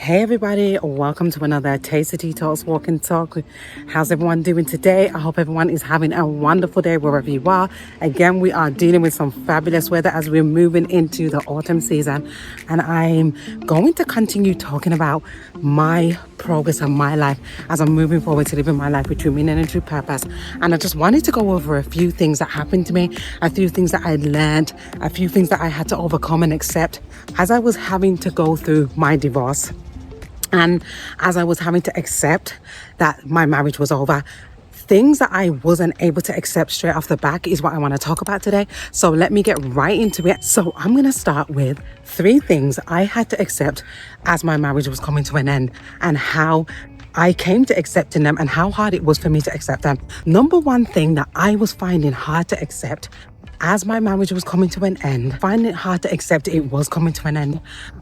Hey everybody, welcome to another TastyTeaTalks Walk and Talk. How's everyone doing today? I hope everyone is having a wonderful day wherever you are. Again, we are dealing with some fabulous weather as we're moving into the autumn season, and I'm going to continue talking about my progress and my life as I'm moving forward to living my life with true meaning and true purpose. And I just wanted to go over a few things that happened to me, a few things that I learned, a few things that I had to overcome and accept as I was having to go through my divorce. And as I was having to accept that my marriage was over, things that I wasn't able to accept straight off the back is what I want to talk about today. So let me get right into it. So I'm going to start with 3 things I had to accept as my marriage was coming to an end, and how I came to accepting them and how hard it was for me to accept them. Number one thing that I was finding hard to accept as my marriage was coming to an end, finding it hard to accept it was coming to an end.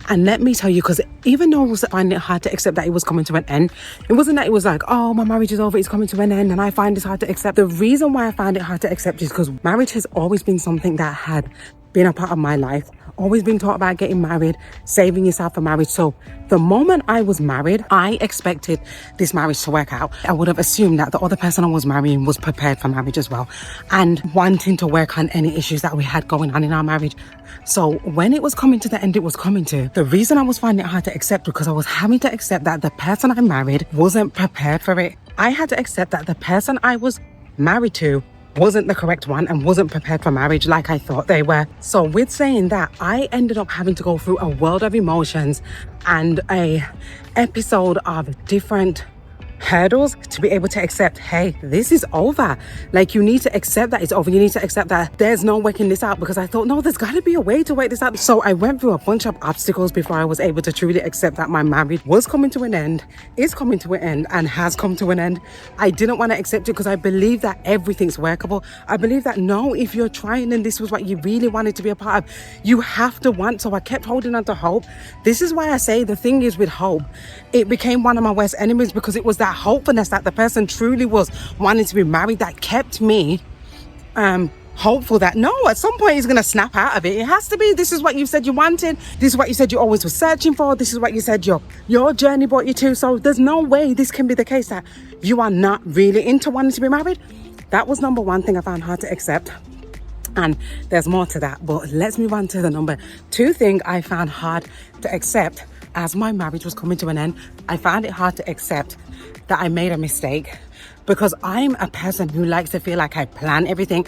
And let me tell you, because even though I was finding it hard to accept that it was coming to an end, it wasn't that it was like, oh, my marriage is over, it's coming to an end, and I find this hard to accept. The reason why I find it hard to accept is because marriage has always been something that had been a part of my life. Always been taught about getting married, saving yourself for marriage. So the moment I was married, I expected this marriage to work out. I would have assumed that the other person I was marrying was prepared for marriage as well, and wanting to work on any issues that we had going on in our marriage. So when it was coming to the end it was coming to, the reason I was finding it hard to accept because I was having to accept that the person I married wasn't prepared for it. I had to accept that the person I was married to wasn't the correct one and wasn't prepared for marriage like I thought they were. So with saying that, I ended up having to go through a world of emotions and a episode of different hurdles to be able to accept, hey, this is over. Like, you need to accept that it's over. You need to accept that there's no working this out, because I thought, no, there's got to be a way to work this out. So I went through a bunch of obstacles before I was able to truly accept that my marriage was coming to an end, is coming to an end, and has come to an end. I didn't want to accept it because I believe that everything's workable. I believe that, no, if you're trying and this was what you really wanted to be a part of, you have to want. So I kept holding on to hope. This is why I say the thing is with hope, it became one of my worst enemies, because it was that hopefulness that the person truly was wanting to be married that kept me hopeful that, no, at some point he's going to snap out of it. It has to be, this is what you said you wanted, this is what you said you always were searching for, this is what you said your journey brought you to. So there's no way this can be the case that you are not really into wanting to be married. That was number one thing I found hard to accept, and there's more to that, but let's move on to the number 2 thing I found hard to accept as my marriage was coming to an end. I found it hard to accept that I made a mistake, because I'm a person who likes to feel like I plan everything.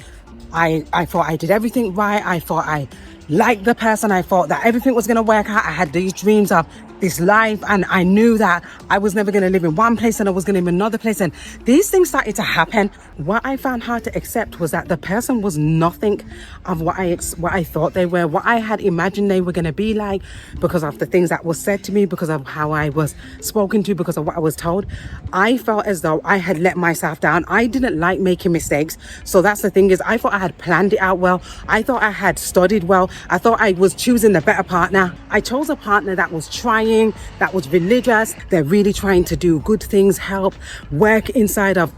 I thought I did everything right. I thought I liked the person. I thought that everything was going to work out. I had these dreams of this life, and I knew that I was never going to live in one place and I was going to live in another place, and these things started to happen. What I found hard to accept was that the person was nothing of what I thought they were, what I had imagined they were going to be like, because of the things that was said to me, because of how I was spoken to, because of what I was told. I felt as though I had let myself down. I didn't like making mistakes. So that's the thing, is I thought I had planned it out well. I thought I had studied well. I thought I was choosing the better partner. I chose a partner that was trying, that was religious. They're really trying to do good things, help, work inside of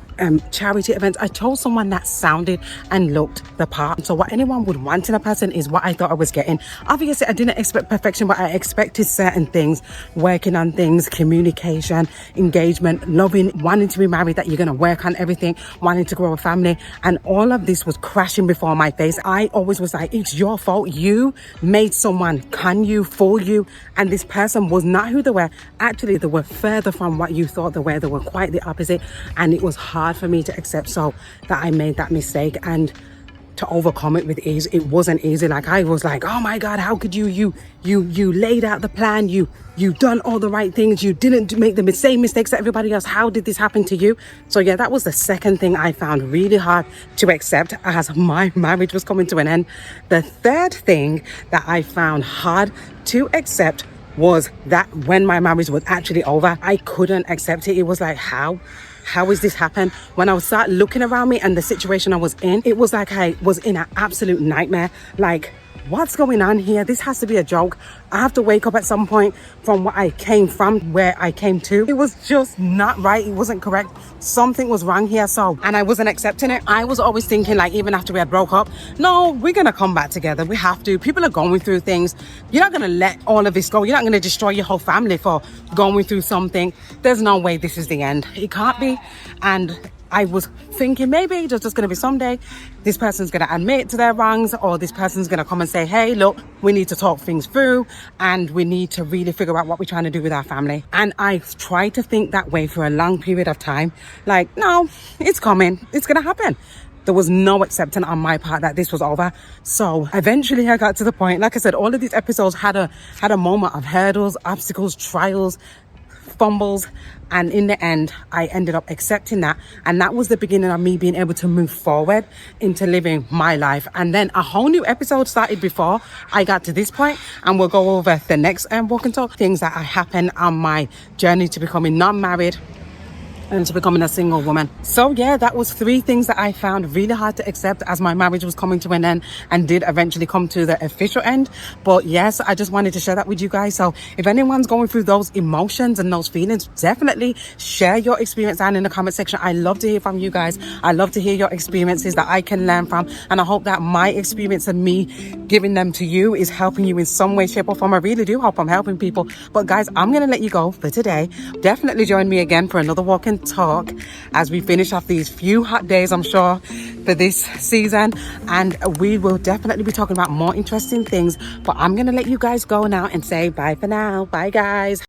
charity events. I chose someone that sounded and looked the part. So what anyone would want in a person is what I thought I was getting. Obviously, I didn't expect perfection, but I expected certain things, working on things, communication, engagement, loving, wanting to be married, that you're going to work on everything, wanting to grow a family. And all of this was crashing before my face. I always was like, it's your fault. You made someone con you, fool you. And this person was not who they were. Actually, they were further from what you thought they were. They were quite the opposite. And it was hard for me to accept, so that I made that mistake, and to overcome it with ease. It wasn't easy. Like, I was like, oh my God, how could you laid out the plan, you done all the right things, you didn't make the same mistakes that everybody else. How did this happen to you? So yeah, that was the second thing I found really hard to accept as my marriage was coming to an end. The third thing that I found hard to accept was that when my marriage was actually over, I couldn't accept it. It was like, how is this happen? When I would start looking around me and the situation I was in, it was like I was in an absolute nightmare. Like, what's going on here? This has to be a joke. I have to wake up at some point from what I came from, where I came to. It was just not right. It wasn't correct. Something was wrong here. And I wasn't accepting it. I was always thinking, like, even after we had broke up, no, we're going to come back together. We have to. People are going through things. You're not going to let all of this go. You're not going to destroy your whole family for going through something. There's no way this is the end. It can't be. And I was thinking maybe there's just going to be someday this person's going to admit to their wrongs, or this person's going to come and say, hey, look, we need to talk things through and we need to really figure out what we're trying to do with our family. And I tried to think that way for a long period of time. Like, no, it's coming. It's going to happen. There was no acceptance on my part that this was over. So eventually I got to the point, like I said, all of these episodes had a moment of hurdles, obstacles, trials, fumbles, and in the end I ended up accepting that, and that was the beginning of me being able to move forward into living my life. And then a whole new episode started before I got to this point, and we'll go over the next walk and talk things that happened on my journey to becoming non-married and to becoming a single woman. So yeah, that was 3 things that I found really hard to accept as my marriage was coming to an end, and did eventually come to the official end. But yes, I just wanted to share that with you guys. So if anyone's going through those emotions and those feelings, definitely share your experience down in the comment section. I love to hear from you guys. I love to hear your experiences that I can learn from, and I hope that my experience and me giving them to you is helping you in some way, shape or form. I really do hope I'm helping people. But guys, I'm gonna let you go for today. Definitely join me again for another walk and talk as we finish off these few hot days, I'm sure, for this season, and we will definitely be talking about more interesting things. But I'm gonna let you guys go now and say bye for now. Bye guys.